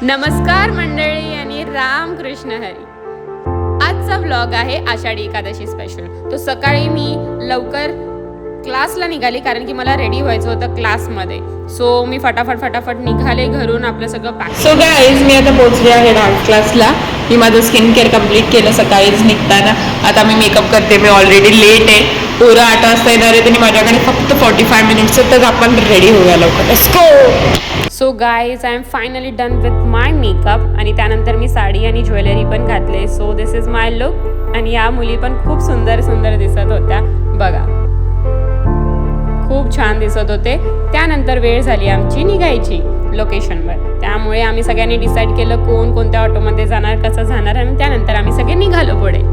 नमस्कार मंडळी आणि रामकृष्ण हरी. आजचा व्लॉग आहे आषाढी एकादशी स्पेशल. तो सकाळी मी लवकर क्लासला निघाली कारण की मला रेडी व्हायचं होतं क्लासमध्ये. सो मी फटाफट निघाले घरून आपलं सगळं पॅक. सो गाईज मी आता पोहोचले आहे डान्स क्लासला. मी माझं स्किन केअर कम्प्लीट केलं सकाळीच निघताना. आता मी मेकअप करते. मी ऑलरेडी लेट आहे. पोरं 8 वाजता येणार आहे आणि माझ्याकडे फक्त 45 मिनिट्स आहेत. तर आपण रेडी होऊया लवकर. Let's go. So guys I am finally done with my makeup आणि त्यानंतर मी साडी आणि ज्वेलरी पण घातले. So this is my look आणि या मुली पण खूप सुंदर दिसत होत्या बघा. खूप छान दिसत होते. त्यानंतर वेळ झाली आमची निघायची लोकेशनवर. त्यामुळे आम्ही सगळ्यांनी डिसाईड केलं कोण कोणत्या ऑटोमध्ये जाणार, कसं जाणार आणि त्यानंतर आम्ही सगळे निघालो पुढे.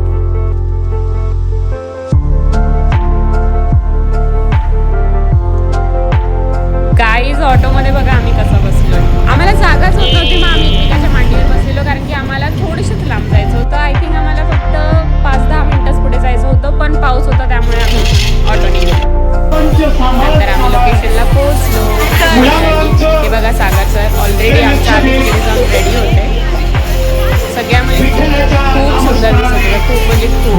गाईज ऑटोमध्ये बघा आम्ही कसं बसलो. आम्हाला जागाच होत नव्हती. मग आम्ही एकमेकाच्या मांडीवर बसलेलो कारण की आम्हाला थोडंसंच लांब जायचं होतं. आय थिंक आम्हाला फक्त 5-10 मिनिटच पुढे जायचं होतं. पण पाऊस होता त्यामुळे आम्ही ऑटोने गेलो. नंतर आम्ही लोकेशनला पोहोचलो. हे बघा सागर सर ऑलरेडी आमच्या आधी तिकडे जाऊन रेडी होते. सगळ्यामध्ये खूप सुंदर दिसत होतं. खूप म्हणजे खूप.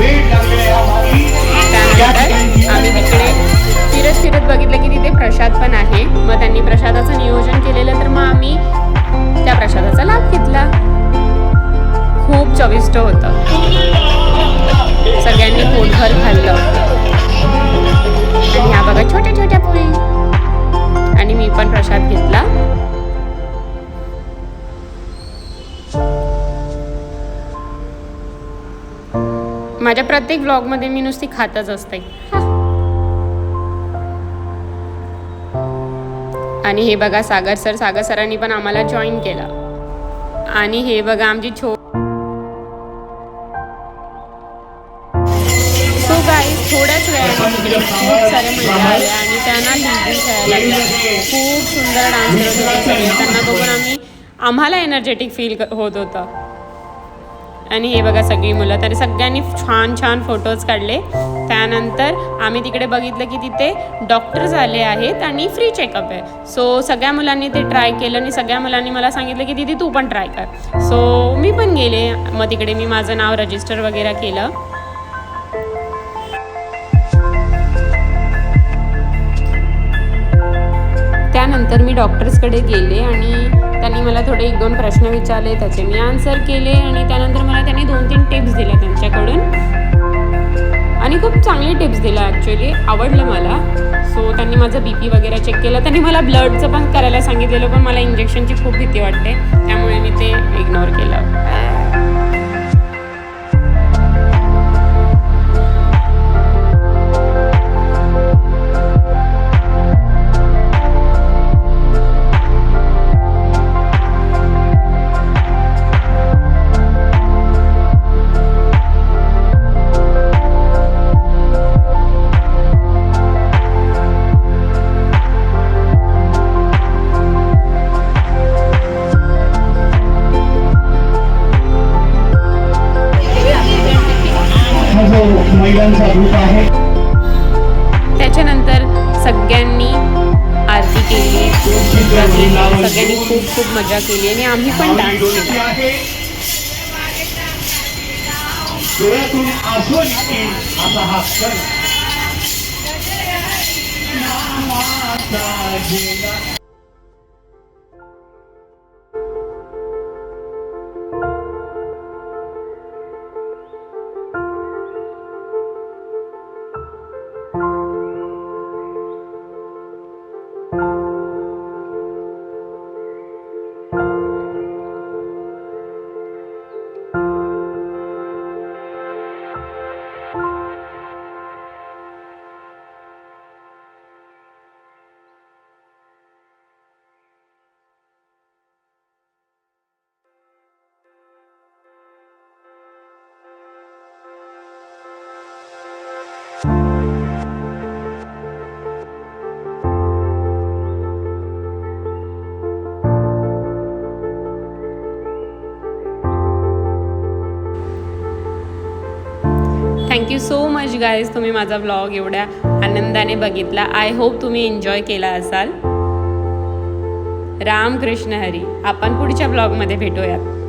त्यानंतर आम्ही तिकडे फिरत बघितलं की तिथे प्रसाद पण आहे. मग त्यांनी प्रसादाचं नियोजन केलेलं तर मग आम्ही त्या प्रसादाचा लाभ घेतला. खूप चविष्ट होतं. सगळ्यांनी पोटभर खाल्लं. आणि ह्या बघा छोट्या छोट्या पोळी. आणि मी पण प्रसाद घेतला. माझ्या प्रत्येक व्लॉगमध्ये मी नुसती खातच असते. आणि हे बघा सागर सरांनी पण आम्हाला जॉईन केलं. आणि हे बघा आमची सो गाईज थोड्याच वेळाने तिकडे खूप साऱ्या महिला आल्या आणि त्यांना लिंबू खेळायला लागल्या. खूप सुंदर डान्स करत होते सगळे. त्यांना बघून आम्हाला एनर्जेटिक फील होत होतं. आणि हे बघा सगळी मुलं. तरी सगळ्यांनी छान फोटोज काढले. त्यानंतर आम्ही तिकडे बघितलं की तिथे डॉक्टर्स आले आहेत आणि फ्री चेकअप आहे. सो सगळ्या मुलांनी ते ट्राय केलं आणि सगळ्या मुलांनी मला सांगितलं की दीदी तू पण ट्राय कर. सो मी पण गेले. मग तिकडे मी माझं नाव रजिस्टर वगैरे केलं. त्यानंतर मी डॉक्टर्सकडे गेले आणि त्यांनी मला थोडे 1-2 प्रश्न विचारले. त्याचे मी आन्सर केले आणि त्यानंतर मला त्यांनी 2-3 टिप्स दिल्या त्यांच्याकडून. आणि खूप चांगले टिप्स दिल्या. ॲक्च्युली आवडलं मला. सो त्यांनी माझं BP वगैरे चेक केलं. त्यांनी मला ब्लडचं पण करायला सांगितलेलं. पण मला इंजेक्शनची खूप भीती वाटते त्यामुळे मी ते इग्नोर केलं. त्याच्यानंतर सगळ्यांनी आरती केली. सगळ्यांनी खूप मजा केली आणि आम्ही पण डान्स केला. Thank you so much guys. तुम्ही माझा व्लॉग एवढ्या आनंदाने बघितला. आय होप तुम्ही एन्जॉय केला असाल. राम कृष्ण हरी. आपण पुढच्या ब्लॉगमध्ये भेटूयात.